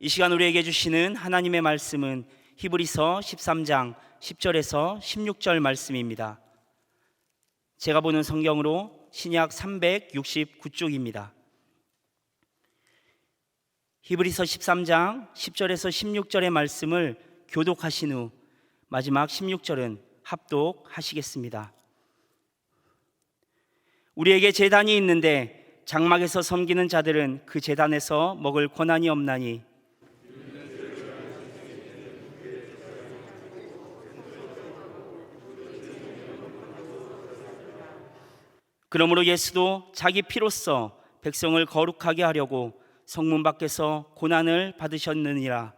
이 시간 우리에게 주시는 하나님의 말씀은 히브리서 13장 10절에서 16절 말씀입니다. 제가 보는 성경으로 신약 369쪽입니다. 히브리서 13장 10절에서 16절의 말씀을 교독하신 후 마지막 16절은 합독하시겠습니다. 우리에게 제단이 있는데 장막에서 섬기는 자들은 그 제단에서 먹을 권한이 없나니 그러므로 예수도 자기 피로써 백성을 거룩하게 하려고 성문 밖에서 고난을 받으셨느니라.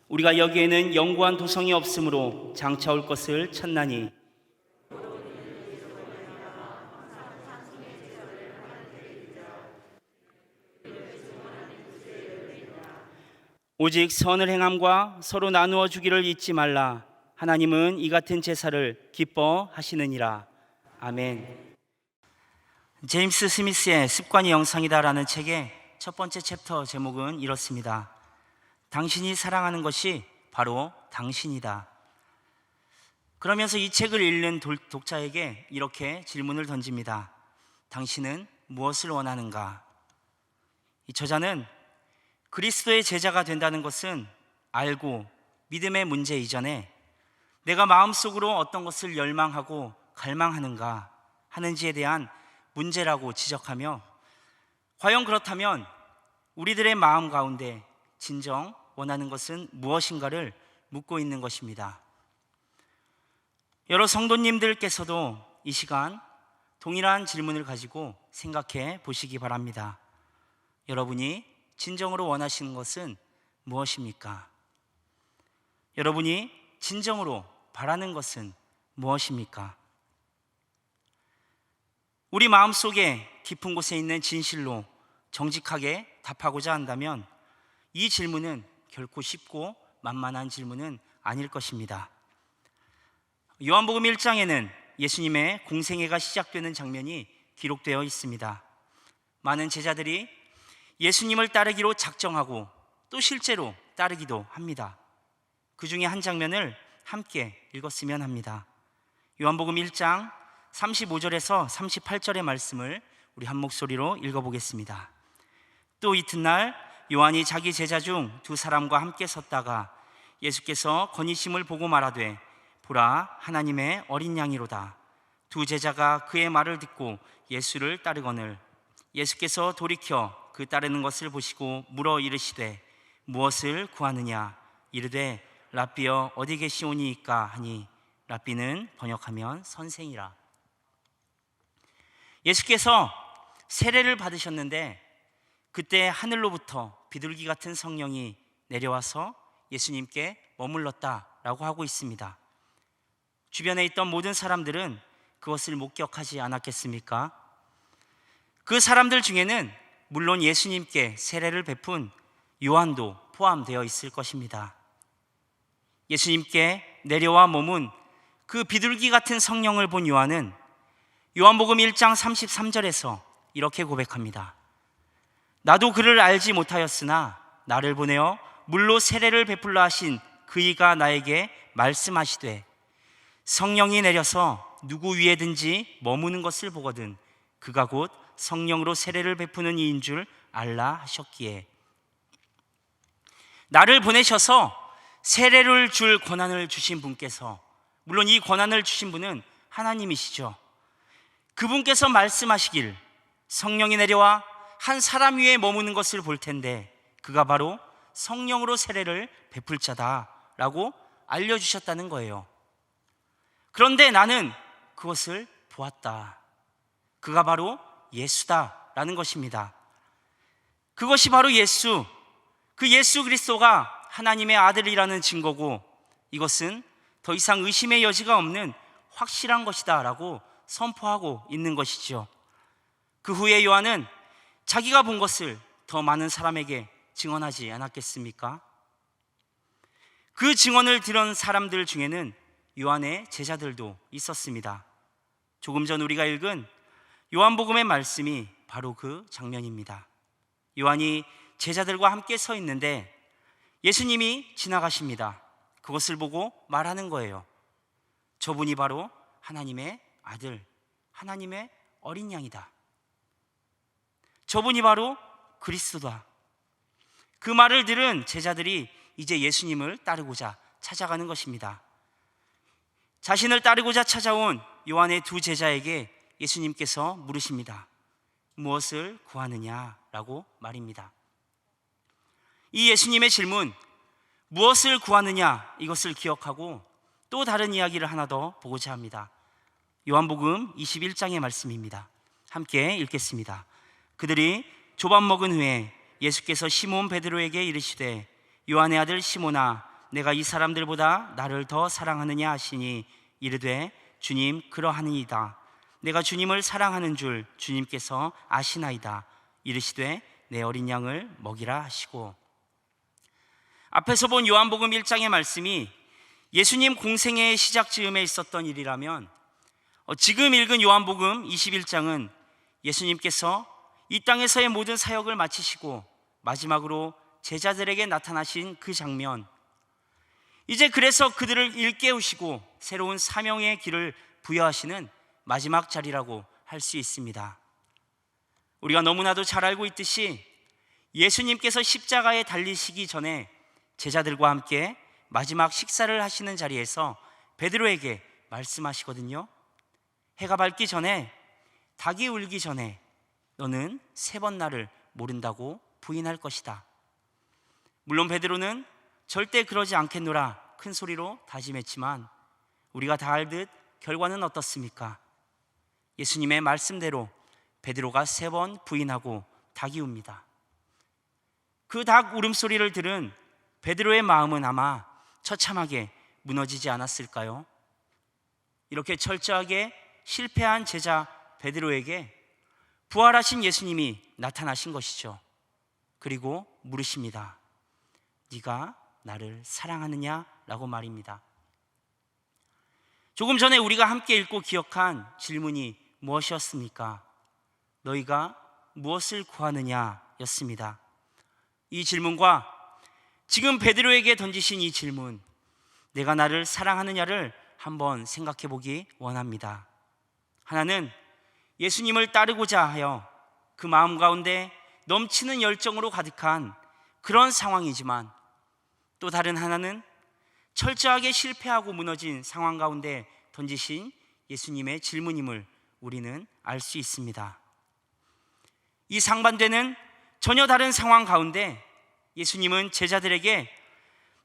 우리가 여기에는 영구한 도성이 없으므로 장차 올 것을 찾나니 오직 선을 행함과 서로 나누어 주기를 잊지 말라. 하나님은 이 같은 제사를 기뻐하시느니라. 아멘. 제임스 스미스의 습관이 영상이다라는 책의 첫 번째 챕터 제목은 이렇습니다. 당신이 사랑하는 것이 바로 당신이다. 그러면서 이 책을 읽는 독자에게 이렇게 질문을 던집니다. 당신은 무엇을 원하는가? 이 저자는 그리스도의 제자가 된다는 것은 알고 믿음의 문제 이전에 내가 마음속으로 어떤 것을 열망하고 갈망하는가 하는지에 대한 문제라고 지적하며, 과연 그렇다면 우리들의 마음 가운데 진정 원하는 것은 무엇인가를 묻고 있는 것입니다. 여러 성도님들께서도 이 시간 동일한 질문을 가지고 생각해 보시기 바랍니다. 여러분이 진정으로 원하시는 것은 무엇입니까? 여러분이 진정으로 바라는 것은 무엇입니까? 우리 마음속에 깊은 곳에 있는 진실로 정직하게 답하고자 한다면 이 질문은 결코 쉽고 만만한 질문은 아닐 것입니다. 요한복음 1장에는 예수님의 공생애가 시작되는 장면이 기록되어 있습니다. 많은 제자들이 예수님을 따르기로 작정하고 또 실제로 따르기도 합니다. 그 중에 한 장면을 함께 읽었으면 합니다. 요한복음 1장 35절에서 38절의 말씀을 우리 한 목소리로 읽어보겠습니다. 또 이튿날 요한이 자기 제자 중 두 사람과 함께 섰다가 예수께서 거니심을 보고 말하되 보라 하나님의 어린 양이로다. 두 제자가 그의 말을 듣고 예수를 따르거늘 예수께서 돌이켜 그 따르는 것을 보시고 물어 이르시되 무엇을 구하느냐? 이르되 랍비여 어디 계시오니이까 하니 랍비는 번역하면 선생이라. 예수께서 세례를 받으셨는데 그때 하늘로부터 비둘기 같은 성령이 내려와서 예수님께 머물렀다라고 하고 있습니다. 주변에 있던 모든 사람들은 그것을 목격하지 않았겠습니까? 그 사람들 중에는 물론 예수님께 세례를 베푼 요한도 포함되어 있을 것입니다. 예수님께 내려와 머문 그 비둘기 같은 성령을 본 요한은 요한복음 1장 33절에서 이렇게 고백합니다. 나도 그를 알지 못하였으나 나를 보내어 물로 세례를 베풀라 하신 그이가 나에게 말씀하시되 성령이 내려서 누구 위에든지 머무는 것을 보거든 그가 곧 성령으로 세례를 베푸는 이인 줄 알라 하셨기에, 나를 보내셔서 세례를 줄 권한을 주신 분께서, 물론 이 권한을 주신 분은 하나님이시죠. 그분께서 말씀하시길 성령이 내려와 한 사람 위에 머무는 것을 볼 텐데 그가 바로 성령으로 세례를 베풀 자다라고 알려주셨다는 거예요. 그런데 나는 그것을 보았다. 그가 바로 예수다라는 것입니다. 그것이 바로 예수, 그 예수 그리스도가 하나님의 아들이라는 증거고 이것은 더 이상 의심의 여지가 없는 확실한 것이다 라고 선포하고 있는 것이죠. 그 후에 요한은 자기가 본 것을 더 많은 사람에게 증언하지 않았겠습니까? 그 증언을 들은 사람들 중에는 요한의 제자들도 있었습니다. 조금 전 우리가 읽은 요한복음의 말씀이 바로 그 장면입니다. 요한이 제자들과 함께 서 있는데 예수님이 지나가십니다. 그것을 보고 말하는 거예요. 저분이 바로 하나님의 아들, 하나님의 어린 양이다. 저분이 바로 그리스도다. 그 말을 들은 제자들이 이제 예수님을 따르고자 찾아가는 것입니다. 자신을 따르고자 찾아온 요한의 두 제자에게 예수님께서 물으십니다. 무엇을 구하느냐라고 말입니다. 이 예수님의 질문, 무엇을 구하느냐, 이것을 기억하고 또 다른 이야기를 하나 더 보고자 합니다. 요한복음 21장의 말씀입니다. 함께 읽겠습니다. 그들이 조밥 먹은 후에 예수께서 시몬 베드로에게 이르시되 요한의 아들 시몬아, 내가 이 사람들보다 나를 더 사랑하느냐 하시니 이르되 주님 그러하니이다. 내가 주님을 사랑하는 줄 주님께서 아시나이다. 이르시되 내 어린 양을 먹이라 하시고, 앞에서 본 요한복음 1장의 말씀이 예수님 공생애의 시작 즈음에 있었던 일이라면 지금 읽은 요한복음 21장은 예수님께서 이 땅에서의 모든 사역을 마치시고 마지막으로 제자들에게 나타나신 그 장면, 이제 그래서 그들을 일깨우시고 새로운 사명의 길을 부여하시는 마지막 자리라고 할 수 있습니다. 우리가 너무나도 잘 알고 있듯이 예수님께서 십자가에 달리시기 전에 제자들과 함께 마지막 식사를 하시는 자리에서 베드로에게 말씀하시거든요. 해가 밝기 전에, 닭이 울기 전에 너는 3번 나를 모른다고 부인할 것이다. 물론 베드로는 절대 그러지 않겠노라 큰 소리로 다짐했지만 우리가 다 알듯 결과는 어떻습니까? 예수님의 말씀대로 베드로가 3번 부인하고 닭이 웁니다. 그 닭 울음소리를 들은 베드로의 마음은 아마 처참하게 무너지지 않았을까요? 이렇게 철저하게 실패한 제자 베드로에게 부활하신 예수님이 나타나신 것이죠. 그리고 물으십니다. 네가 나를 사랑하느냐? 라고 말입니다. 조금 전에 우리가 함께 읽고 기억한 질문이 무엇이었습니까? 너희가 무엇을 구하느냐? 였습니다. 이 질문과 지금 베드로에게 던지신 이 질문, 내가 나를 사랑하느냐를 한번 생각해 보기 원합니다. 하나는 예수님을 따르고자 하여 그 마음 가운데 넘치는 열정으로 가득한 그런 상황이지만, 또 다른 하나는 철저하게 실패하고 무너진 상황 가운데 던지신 예수님의 질문임을 우리는 알 수 있습니다. 이 상반되는 전혀 다른 상황 가운데 예수님은 제자들에게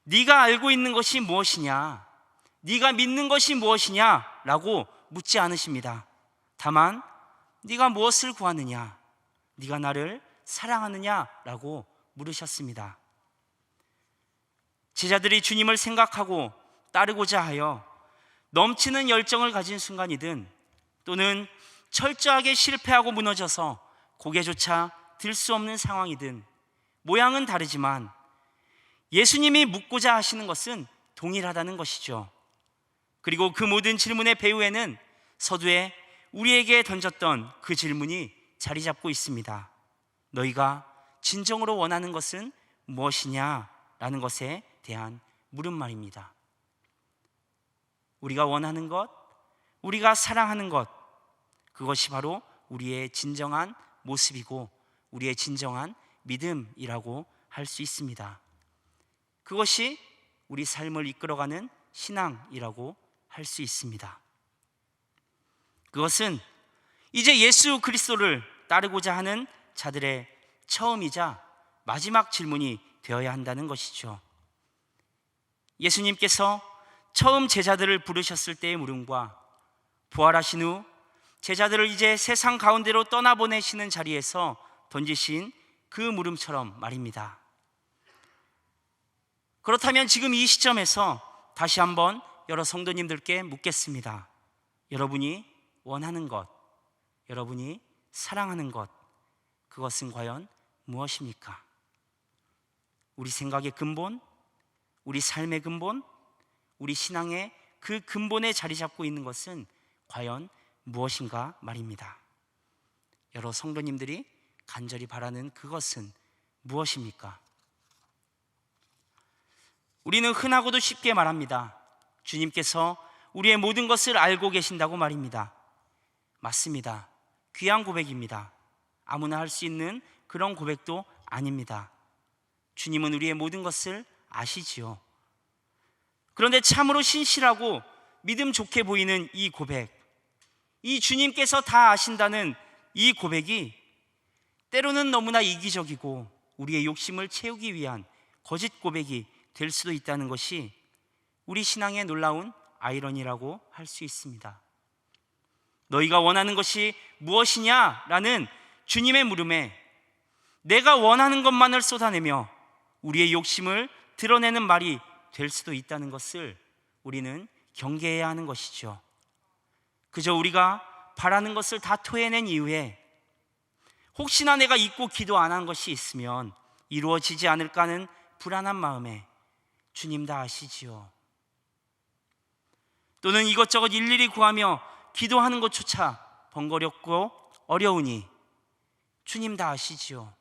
네가 알고 있는 것이 무엇이냐, 네가 믿는 것이 무엇이냐 라고 묻지 않으십니다. 다만 네가 무엇을 구하느냐, 네가 나를 사랑하느냐 라고 물으셨습니다. 제자들이 주님을 생각하고 따르고자 하여 넘치는 열정을 가진 순간이든, 또는 철저하게 실패하고 무너져서 고개조차 들 수 없는 상황이든 모양은 다르지만 예수님이 묻고자 하시는 것은 동일하다는 것이죠. 그리고 그 모든 질문의 배후에는 서두에 우리에게 던졌던 그 질문이 자리 잡고 있습니다. 너희가 진정으로 원하는 것은 무엇이냐? 라는 것에 대한 물음말입니다. 우리가 원하는 것, 우리가 사랑하는 것, 그것이 바로 우리의 진정한 모습이고 우리의 진정한 믿음이라고 할 수 있습니다. 그것이 우리 삶을 이끌어가는 신앙이라고 할 수 있습니다. 그것은 이제 예수 그리스도를 따르고자 하는 자들의 처음이자 마지막 질문이 되어야 한다는 것이죠. 예수님께서 처음 제자들을 부르셨을 때의 물음과 부활하신 후 제자들을 이제 세상 가운데로 떠나보내시는 자리에서 던지신 그 물음처럼 말입니다. 그렇다면 지금 이 시점에서 다시 한번 여러 성도님들께 묻겠습니다. 여러분이 원하는 것, 여러분이 사랑하는 것, 그것은 과연 무엇입니까? 우리 생각의 근본, 우리 삶의 근본, 우리 신앙의 그 근본에 자리 잡고 있는 것은 과연 무엇인가 말입니다. 여러 성도님들이 간절히 바라는 그것은 무엇입니까? 우리는 흔하고도 쉽게 말합니다. 주님께서 우리의 모든 것을 알고 계신다고 말입니다. 맞습니다. 귀한 고백입니다. 아무나 할 수 있는 그런 고백도 아닙니다. 주님은 우리의 모든 것을 아시지요. 그런데 참으로 신실하고 믿음 좋게 보이는 이 고백, 이 주님께서 다 아신다는 이 고백이 때로는 너무나 이기적이고 우리의 욕심을 채우기 위한 거짓 고백이 될 수도 있다는 것이 우리 신앙의 놀라운 아이러니라고 할 수 있습니다. 너희가 원하는 것이 무엇이냐라는 주님의 물음에 내가 원하는 것만을 쏟아내며 우리의 욕심을 드러내는 말이 될 수도 있다는 것을 우리는 경계해야 하는 것이죠. 그저 우리가 바라는 것을 다 토해낸 이후에 혹시나 내가 잊고 기도 안 한 것이 있으면 이루어지지 않을까 하는 불안한 마음에 주님 다 아시지요. 또는 이것저것 일일이 구하며 기도하는 것조차 번거롭고 어려우니 주님 다 아시지요.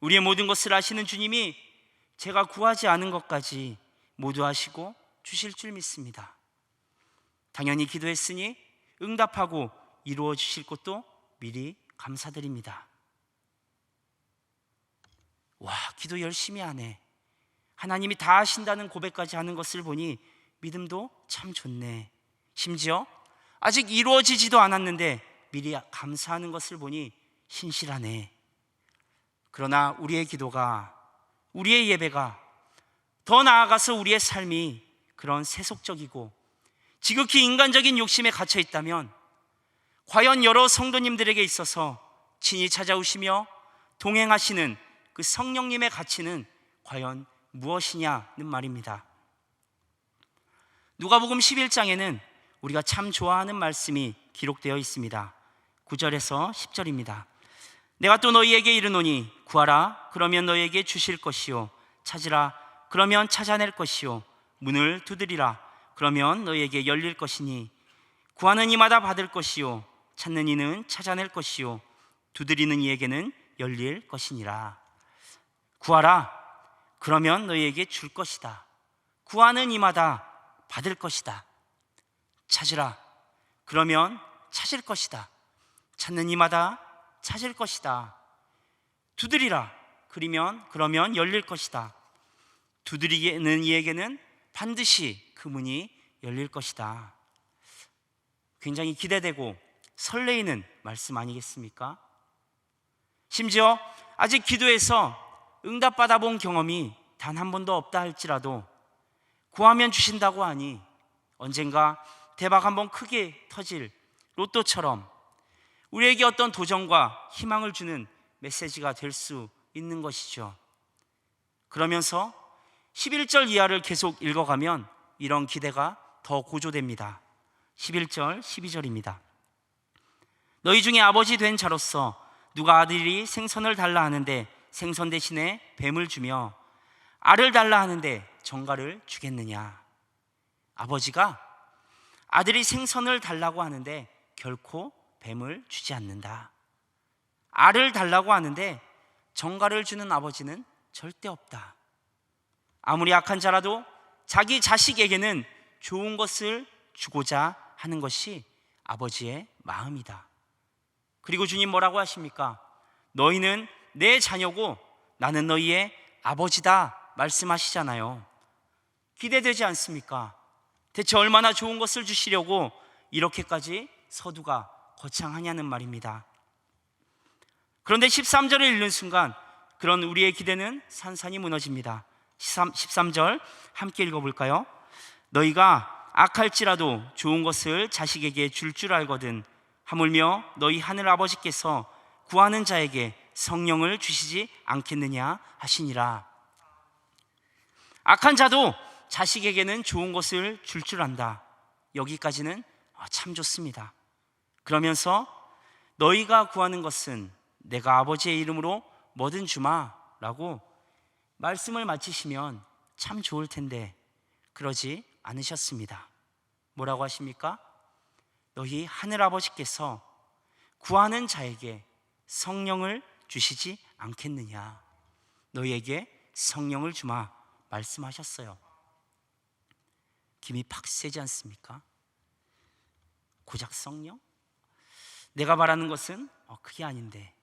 우리의 모든 것을 아시는 주님이 제가 구하지 않은 것까지 모두 아시고 주실 줄 믿습니다. 당연히 기도했으니 응답하고 이루어 주실 것도 미리 감사드립니다. 와, 기도 열심히 하네. 하나님이 다 아신다는 고백까지 하는 것을 보니 믿음도 참 좋네. 심지어 아직 이루어지지도 않았는데 미리 감사하는 것을 보니 신실하네. 그러나 우리의 기도가, 우리의 예배가, 더 나아가서 우리의 삶이 그런 세속적이고 지극히 인간적인 욕심에 갇혀 있다면 과연 여러 성도님들에게 있어서 친히 찾아오시며 동행하시는 그 성령님의 가치는 과연 무엇이냐는 말입니다. 누가복음 11장에는 우리가 참 좋아하는 말씀이 기록되어 있습니다. 9절에서 10절입니다. 내가 또 너희에게 이르노니 구하라 그러면 너희에게 주실 것이요 찾으라 그러면 찾아낼 것이요 문을 두드리라 그러면 너희에게 열릴 것이니 구하는 이마다 받을 것이요 찾는 이는 찾아낼 것이요 두드리는 이에게는 열릴 것이니라. 구하라 그러면 너희에게 줄 것이다. 구하는 이마다 받을 것이다. 찾으라 그러면 찾을 것이다. 찾는 이마다 찾을 것이다. 두드리라 그러면 열릴 것이다. 두드리는 이에게는 반드시 그 문이 열릴 것이다. 굉장히 기대되고 설레이는 말씀 아니겠습니까? 심지어 아직 기도해서 응답받아 본 경험이 단 한 번도 없다 할지라도 구하면 주신다고 하니 언젠가 대박 한번 크게 터질 로또처럼 우리에게 어떤 도전과 희망을 주는 메시지가 될 수 있는 것이죠. 그러면서 11절 이하를 계속 읽어가면 이런 기대가 더 고조됩니다. 11절, 12절입니다. 너희 중에 아버지 된 자로서 누가 아들이 생선을 달라 하는데 생선 대신에 뱀을 주며 알을 달라 하는데 정갈을 주겠느냐. 아버지가 아들이 생선을 달라고 하는데 결코 뱀을 주지 않는다. 알을 달라고 하는데 정갈을 주는 아버지는 절대 없다. 아무리 악한 자라도 자기 자식에게는 좋은 것을 주고자 하는 것이 아버지의 마음이다. 그리고 주님 뭐라고 하십니까? 너희는 내 자녀고 나는 너희의 아버지다 말씀하시잖아요. 기대되지 않습니까? 대체 얼마나 좋은 것을 주시려고 이렇게까지 서두가 거창하냐는 말입니다. 그런데 13절을 읽는 순간 그런 우리의 기대는 산산이 무너집니다. 13절 함께 읽어볼까요? 너희가 악할지라도 좋은 것을 자식에게 줄 알거든 하물며 너희 하늘 아버지께서 구하는 자에게 성령을 주시지 않겠느냐 하시니라. 악한 자도 자식에게는 좋은 것을 줄 안다. 여기까지는 참 좋습니다. 그러면서 너희가 구하는 것은 내가 아버지의 이름으로 뭐든 주마 라고 말씀을 마치시면 참 좋을 텐데 그러지 않으셨습니다. 뭐라고 하십니까? 너희 하늘아버지께서 구하는 자에게 성령을 주시지 않겠느냐. 너희에게 성령을 주마 말씀하셨어요. 김이 팍 세지 않습니까? 고작 성령? 내가 말하는 것은 그게 아닌데,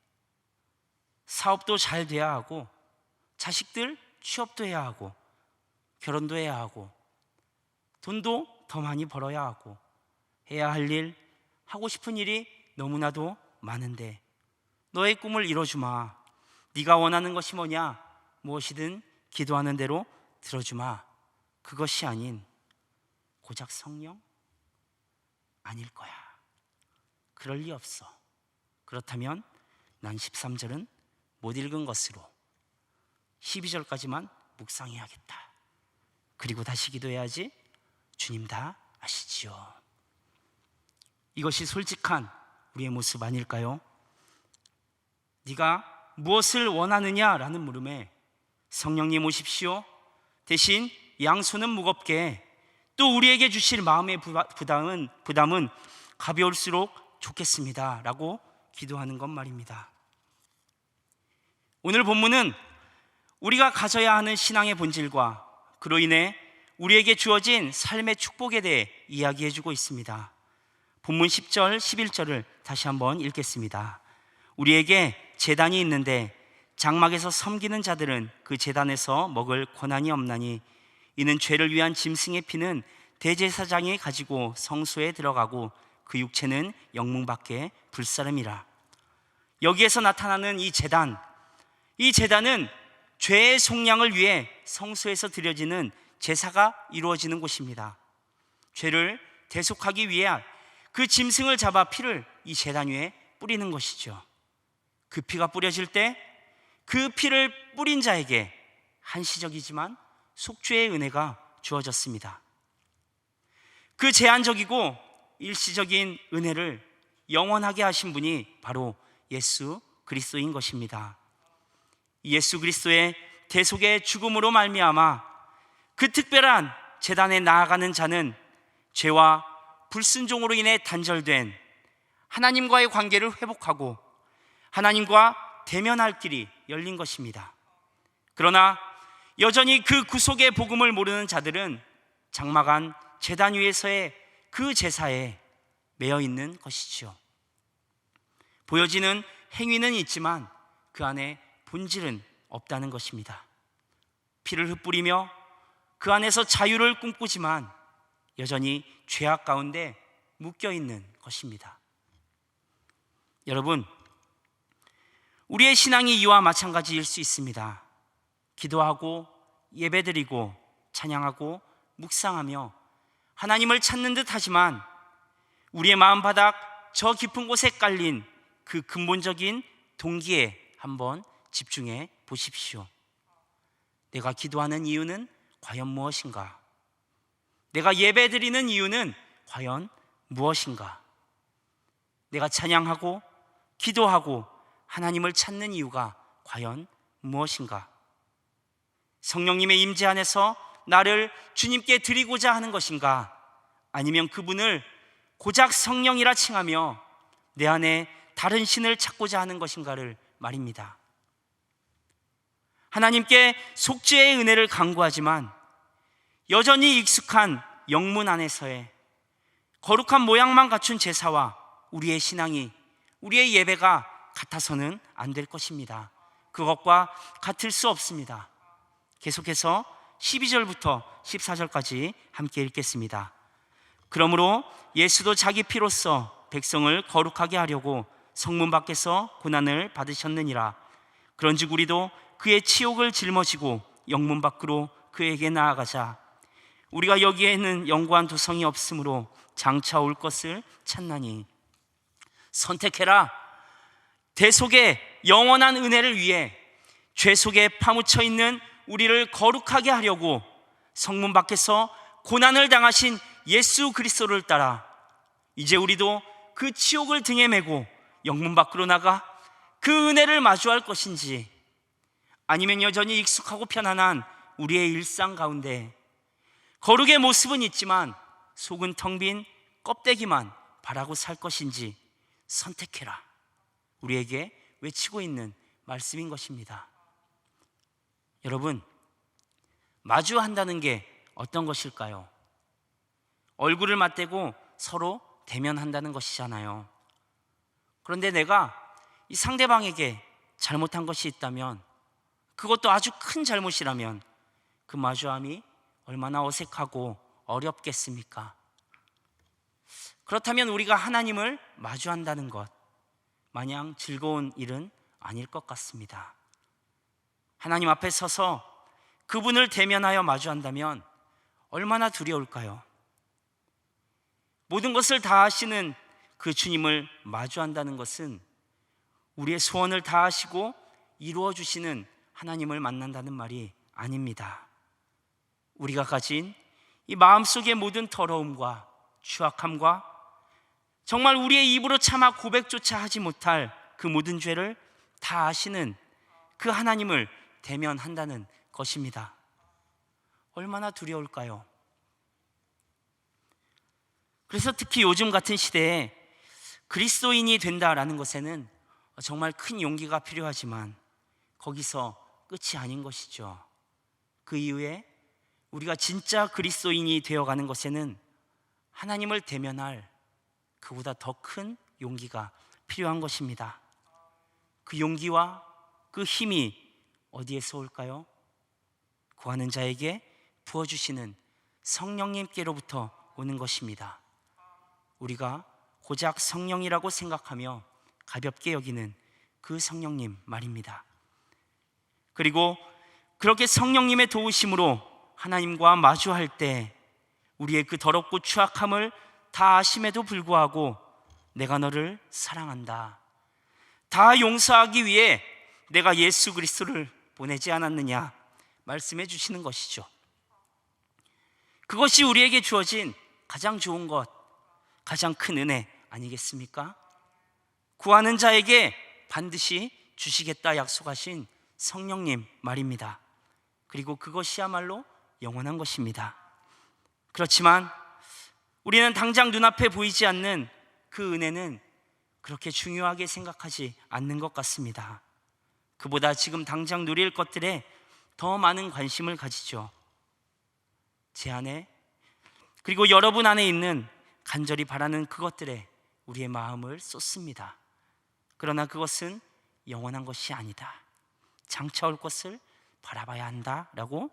사업도 잘 돼야 하고, 자식들 취업도 해야 하고, 결혼도 해야 하고, 돈도 더 많이 벌어야 하고, 해야 할 일, 하고 싶은 일이 너무나도 많은데 너의 꿈을 이뤄주마. 네가 원하는 것이 뭐냐? 무엇이든 기도하는 대로 들어주마. 그것이 아닌 고작 성령? 아닐 거야. 그럴 리 없어. 그렇다면 난 13절은 못 읽은 것으로 12절까지만 묵상해야겠다. 그리고 다시 기도해야지. 주님 다 아시지요. 이것이 솔직한 우리의 모습 아닐까요? 네가 무엇을 원하느냐라는 물음에 성령님 오십시오, 대신 양손은 무겁게, 또 우리에게 주실 마음의 부담은 가벼울수록 좋겠습니다 라고 기도하는 것 말입니다. 오늘 본문은 우리가 가져야 하는 신앙의 본질과 그로 인해 우리에게 주어진 삶의 축복에 대해 이야기해주고 있습니다. 본문 10절, 11절을 다시 한번 읽겠습니다. 우리에게 제단이 있는데 장막에서 섬기는 자들은 그 제단에서 먹을 권한이 없나니, 이는 죄를 위한 짐승의 피는 대제사장이 가지고 성소에 들어가고 그 육체는 영문 밖에 불사름이라. 여기에서 나타나는 이 제단은 죄의 속량을 위해 성소에서 드려지는 제사가 이루어지는 곳입니다. 죄를 대속하기 위해 그 짐승을 잡아 피를 이 제단 위에 뿌리는 것이죠. 그 피가 뿌려질 때 그 피를 뿌린 자에게 한시적이지만 속죄의 은혜가 주어졌습니다. 그 제한적이고 일시적인 은혜를 영원하게 하신 분이 바로 예수 그리스도인 것입니다. 예수 그리스도의 대속의 죽음으로 말미암아 그 특별한 제단에 나아가는 자는 죄와 불순종으로 인해 단절된 하나님과의 관계를 회복하고 하나님과 대면할 길이 열린 것입니다. 그러나 여전히 그 구속의 복음을 모르는 자들은 장막 안 제단 위에서의 그 제사에 매여 있는 것이지요. 보여지는 행위는 있지만 그 안에 본질은 없다는 것입니다. 피를 흩뿌리며 그 안에서 자유를 꿈꾸지만 여전히 죄악 가운데 묶여 있는 것입니다. 여러분, 우리의 신앙이 이와 마찬가지일 수 있습니다. 기도하고 예배드리고 찬양하고 묵상하며 하나님을 찾는 듯 하지만 우리의 마음바닥 저 깊은 곳에 깔린 그 근본적인 동기에 한번 집중해 보십시오. 내가 기도하는 이유는 과연 무엇인가? 내가 예배드리는 이유는 과연 무엇인가? 내가 찬양하고 기도하고 하나님을 찾는 이유가 과연 무엇인가? 성령님의 임재 안에서 나를 주님께 드리고자 하는 것인가? 아니면 그분을 고작 성령이라 칭하며 내 안에 다른 신을 찾고자 하는 것인가를 말입니다. 하나님께 속죄의 은혜를 간구하지만 여전히 익숙한 영문 안에서의 거룩한 모양만 갖춘 제사와 우리의 신앙이, 우리의 예배가 같아서는 안 될 것입니다. 그것과 같을 수 없습니다. 계속해서 12절부터 14절까지 함께 읽겠습니다. 그러므로 예수도 자기 피로써 백성을 거룩하게 하려고 성문 밖에서 고난을 받으셨느니라. 그런즉 우리도 그의 치욕을 짊어지고 영문 밖으로 그에게 나아가자. 우리가 여기에는 영구한 도성이 없으므로 장차 올 것을 찾나니. 선택해라. 대속의 영원한 은혜를 위해 죄 속에 파묻혀 있는 우리를 거룩하게 하려고 성문 밖에서 고난을 당하신 예수 그리스도를 따라 이제 우리도 그 치욕을 등에 메고 영문 밖으로 나가 그 은혜를 마주할 것인지, 아니면 여전히 익숙하고 편안한 우리의 일상 가운데 거룩의 모습은 있지만 속은 텅 빈 껍데기만 바라고 살 것인지 선택해라. 우리에게 외치고 있는 말씀인 것입니다. 여러분, 마주한다는 게 어떤 것일까요? 얼굴을 맞대고 서로 대면한다는 것이잖아요. 그런데 내가 이 상대방에게 잘못한 것이 있다면, 그것도 아주 큰 잘못이라면 그 마주함이 얼마나 어색하고 어렵겠습니까? 그렇다면 우리가 하나님을 마주한다는 것, 마냥 즐거운 일은 아닐 것 같습니다. 하나님 앞에 서서 그분을 대면하여 마주한다면 얼마나 두려울까요? 모든 것을 다 하시는 그 주님을 마주한다는 것은 우리의 소원을 다 하시고 이루어 주시는 하나님을 만난다는 말이 아닙니다. 우리가 가진 이 마음속의 모든 더러움과 추악함과 정말 우리의 입으로 차마 고백조차 하지 못할 그 모든 죄를 다 아시는 그 하나님을 대면한다는 것입니다. 얼마나 두려울까요? 그래서 특히 요즘 같은 시대에 그리스도인이 된다라는 것에는 정말 큰 용기가 필요하지만 거기서 끝이 아닌 것이죠. 그 이후에 우리가 진짜 그리스도인이 되어가는 것에는 하나님을 대면할 그보다 더 큰 용기가 필요한 것입니다. 그 용기와 그 힘이 어디에서 올까요? 구하는 자에게 부어주시는 성령님께로부터 오는 것입니다. 우리가 고작 성령이라고 생각하며 가볍게 여기는 그 성령님 말입니다. 그리고 그렇게 성령님의 도우심으로 하나님과 마주할 때 우리의 그 더럽고 추악함을 다 아심에도 불구하고 내가 너를 사랑한다, 다 용서하기 위해 내가 예수 그리스도를 보내지 않았느냐 말씀해 주시는 것이죠. 그것이 우리에게 주어진 가장 좋은 것, 가장 큰 은혜 아니겠습니까? 구하는 자에게 반드시 주시겠다 약속하신 성령님 말입니다. 그리고 그것이야말로 영원한 것입니다. 그렇지만 우리는 당장 눈앞에 보이지 않는 그 은혜는 그렇게 중요하게 생각하지 않는 것 같습니다. 그보다 지금 당장 누릴 것들에 더 많은 관심을 가지죠. 제 안에, 그리고 여러분 안에 있는 간절히 바라는 그것들에 우리의 마음을 쏟습니다. 그러나 그것은 영원한 것이 아니다, 장차 올 것을 바라봐야 한다라고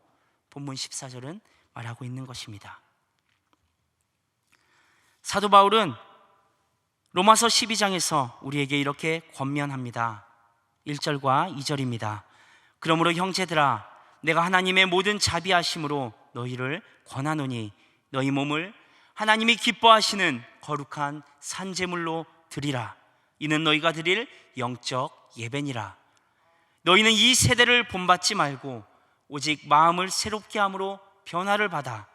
본문 14절은 말하고 있는 것입니다. 사도 바울은 로마서 12장에서 우리에게 이렇게 권면합니다. 1절과 2절입니다. 그러므로 형제들아, 내가 하나님의 모든 자비하심으로 너희를 권하노니 너희 몸을 하나님이 기뻐하시는 거룩한 산제물로 드리라. 이는 너희가 드릴 영적 예배니라. 너희는 이 세대를 본받지 말고 오직 마음을 새롭게 함으로 변화를 받아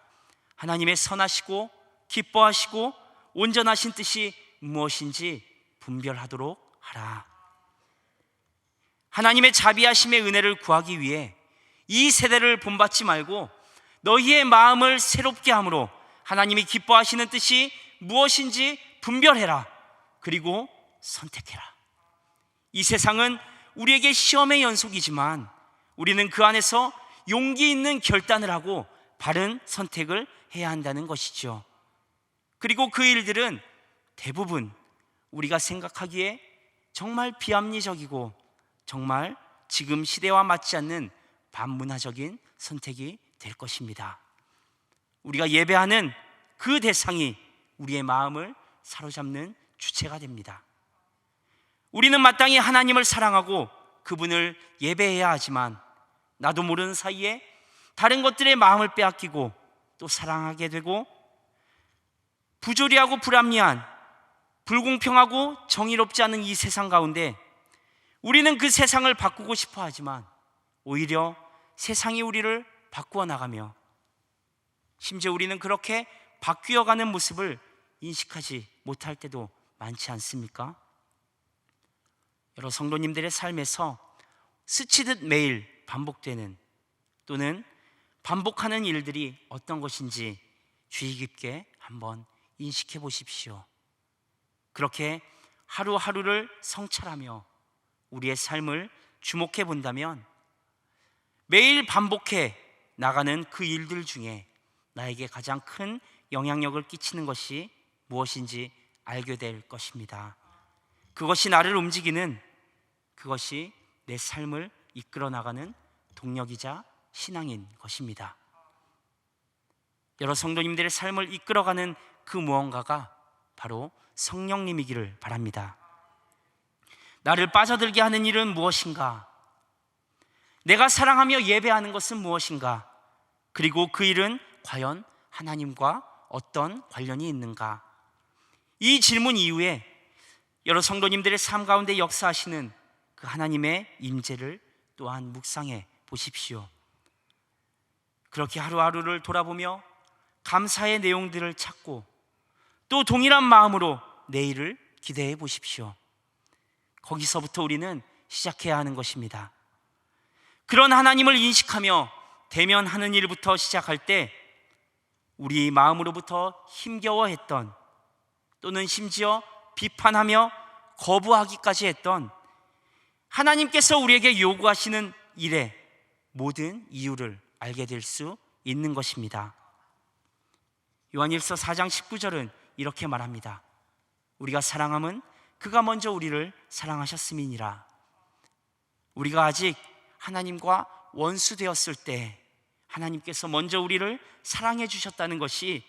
하나님의 선하시고 기뻐하시고 온전하신 뜻이 무엇인지 분별하도록 하라. 하나님의 자비하심의 은혜를 구하기 위해 이 세대를 본받지 말고 너희의 마음을 새롭게 함으로 하나님이 기뻐하시는 뜻이 무엇인지 분별해라. 그리고 선택해라. 이 세상은 우리에게 시험의 연속이지만 우리는 그 안에서 용기 있는 결단을 하고 바른 선택을 해야 한다는 것이죠. 그리고 그 일들은 대부분 우리가 생각하기에 정말 비합리적이고 정말 지금 시대와 맞지 않는 반문화적인 선택이 될 것입니다. 우리가 예배하는 그 대상이 우리의 마음을 사로잡는 주체가 됩니다. 우리는 마땅히 하나님을 사랑하고 그분을 예배해야 하지만 나도 모르는 사이에 다른 것들의 마음을 빼앗기고 또 사랑하게 되고, 부조리하고 불합리한, 불공평하고 정의롭지 않은 이 세상 가운데 우리는 그 세상을 바꾸고 싶어 하지만 오히려 세상이 우리를 바꾸어 나가며, 심지어 우리는 그렇게 바뀌어가는 모습을 인식하지 못할 때도 많지 않습니까? 여러 성도님들의 삶에서 스치듯 매일 반복되는 또는 반복하는 일들이 어떤 것인지 주의 깊게 한번 인식해 보십시오. 그렇게 하루하루를 성찰하며 우리의 삶을 주목해 본다면 매일 반복해 나가는 그 일들 중에 나에게 가장 큰 영향력을 끼치는 것이 무엇인지 알게 될 것입니다. 그것이 나를 움직이는, 그것이 내 삶을 이끌어 나가는 동력이자 신앙인 것입니다. 여러 성도님들의 삶을 이끌어가는 그 무언가가 바로 성령님이기를 바랍니다. 나를 빠져들게 하는 일은 무엇인가? 내가 사랑하며 예배하는 것은 무엇인가? 그리고 그 일은 과연 하나님과 어떤 관련이 있는가? 이 질문 이후에 여러 성도님들의 삶 가운데 역사하시는 그 하나님의 임재를 또한 묵상해 보십시오. 그렇게 하루하루를 돌아보며 감사의 내용들을 찾고 또 동일한 마음으로 내일을 기대해 보십시오. 거기서부터 우리는 시작해야 하는 것입니다. 그런 하나님을 인식하며 대면하는 일부터 시작할 때 우리 마음으로부터 힘겨워했던, 또는 심지어 비판하며 거부하기까지 했던 하나님께서 우리에게 요구하시는 일의 모든 이유를 알게 될 수 있는 것입니다. 요한일서 4장 19절은 이렇게 말합니다. 우리가 사랑함은 그가 먼저 우리를 사랑하셨음이니라. 우리가 아직 하나님과 원수되었을 때 하나님께서 먼저 우리를 사랑해 주셨다는 것이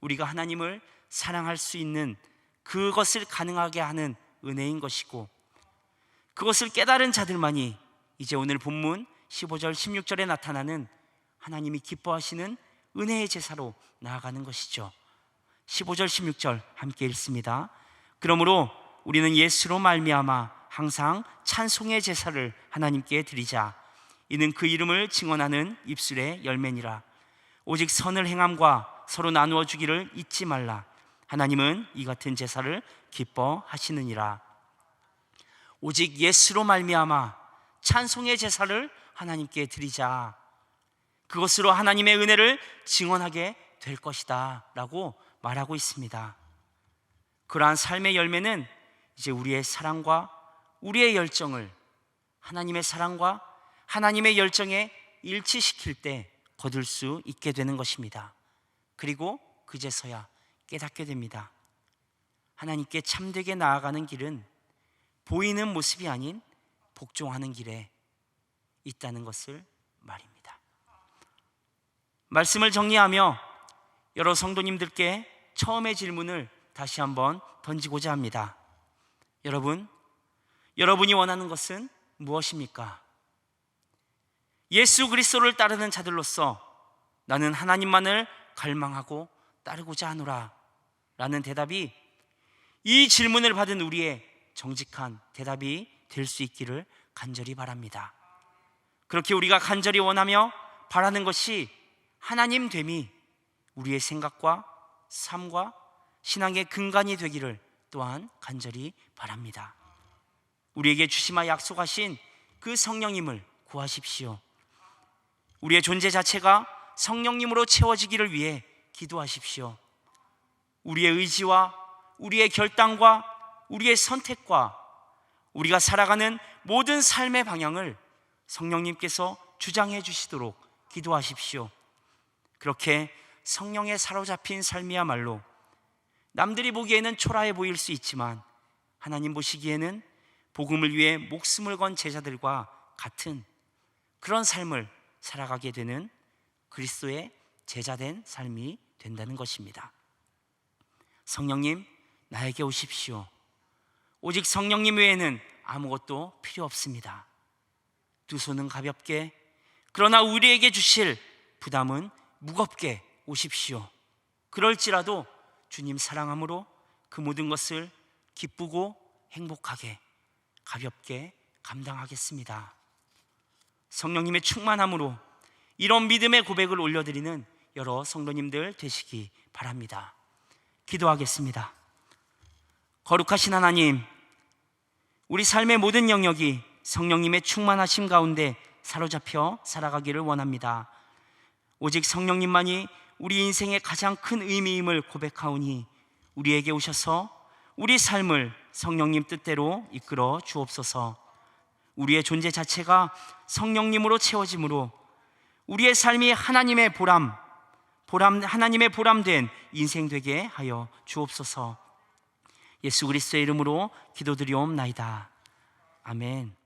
우리가 하나님을 사랑할 수 있는, 그것을 가능하게 하는 은혜인 것이고, 그것을 깨달은 자들만이 이제 오늘 본문 15절 16절에 나타나는 하나님이 기뻐하시는 은혜의 제사로 나아가는 것이죠. 15절 16절 함께 읽습니다. 그러므로 우리는 예수로 말미암아 항상 찬송의 제사를 하나님께 드리자. 이는 그 이름을 증언하는 입술의 열매니라. 오직 선을 행함과 서로 나누어 주기를 잊지 말라. 하나님은 이 같은 제사를 기뻐하시느니라. 오직 예수로 말미암아 찬송의 제사를 하나님께 드리자. 그것으로 하나님의 은혜를 증언하게 될 것이다 라고 말하고 있습니다. 그러한 삶의 열매는 이제 우리의 사랑과 우리의 열정을 하나님의 사랑과 하나님의 열정에 일치시킬 때 거둘 수 있게 되는 것입니다. 그리고 그제서야 깨닫게 됩니다. 하나님께 참되게 나아가는 길은 보이는 모습이 아닌 복종하는 길에 있다는 것을 말입니다. 말씀을 정리하며 여러 성도님들께 처음의 질문을 다시 한번 던지고자 합니다. 여러분이 원하는 것은 무엇입니까? 예수 그리스도를 따르는 자들로서 나는 하나님만을 갈망하고 따르고자 하노라 라는 대답이, 이 질문을 받은 우리의 정직한 대답이 될 수 있기를 간절히 바랍니다. 그렇게 우리가 간절히 원하며 바라는 것이 하나님 됨이 우리의 생각과 삶과 신앙의 근간이 되기를 또한 간절히 바랍니다. 우리에게 주시마 약속하신 그 성령님을 구하십시오. 우리의 존재 자체가 성령님으로 채워지기를 위해 기도하십시오. 우리의 의지와 우리의 결단과 우리의 선택과 우리가 살아가는 모든 삶의 방향을 성령님께서 주장해 주시도록 기도하십시오. 그렇게 성령에 사로잡힌 삶이야말로 남들이 보기에는 초라해 보일 수 있지만 하나님 보시기에는 복음을 위해 목숨을 건 제자들과 같은 그런 삶을 살아가게 되는 그리스도의 제자된 삶이 된다는 것입니다. 성령님, 나에게 오십시오. 오직 성령님 외에는 아무것도 필요 없습니다. 두 손은 가볍게, 그러나 우리에게 주실 부담은 무겁게 오십시오. 그럴지라도 주님 사랑함으로 그 모든 것을 기쁘고 행복하게 가볍게 감당하겠습니다. 성령님의 충만함으로 이런 믿음의 고백을 올려드리는 여러 성도님들 되시기 바랍니다. 기도하겠습니다. 거룩하신 하나님, 우리 삶의 모든 영역이 성령님의 충만하심 가운데 사로잡혀 살아가기를 원합니다. 오직 성령님만이 우리 인생의 가장 큰 의미임을 고백하오니 우리에게 오셔서 우리 삶을 성령님 뜻대로 이끌어 주옵소서. 우리의 존재 자체가 성령님으로 채워짐으로 우리의 삶이 하나님의 하나님의 보람된 인생 되게 하여 주옵소서. 예수 그리스도의 이름으로 기도드리옵나이다. 아멘.